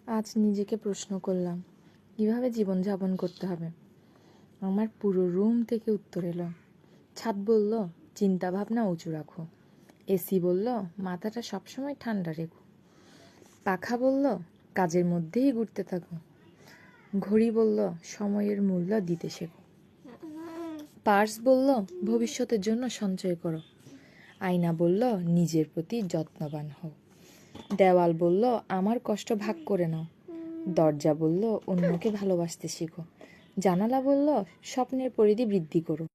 আজ নিজেকে প্রশ্ন করলাম, কীভাবে জীবনযাপন করতে হবে। আমার পুরো রুম থেকে উত্তর এলো। ছাদ বলল, চিন্তা ভাবনা উঁচু রাখো। এসি বলল, মাথাটা সবসময় ঠান্ডা রেখো। পাখা বলল, কাজের মধ্যেই ঘুরতে থাকো। ঘড়ি বলল, সময়ের মূল্য দিতে শেখো। পার্স বলল, ভবিষ্যতের জন্য সঞ্চয় করো। আয়না বলল, নিজের প্রতি যত্নবান হও। দেওয়াল বলল, আমার কষ্ট ভাগ করে নাও। দরজা বলল, অন্যকে ভালোবাসতে শিখো। জানালা বলল, স্বপ্নের পরিধি বৃদ্ধি করো।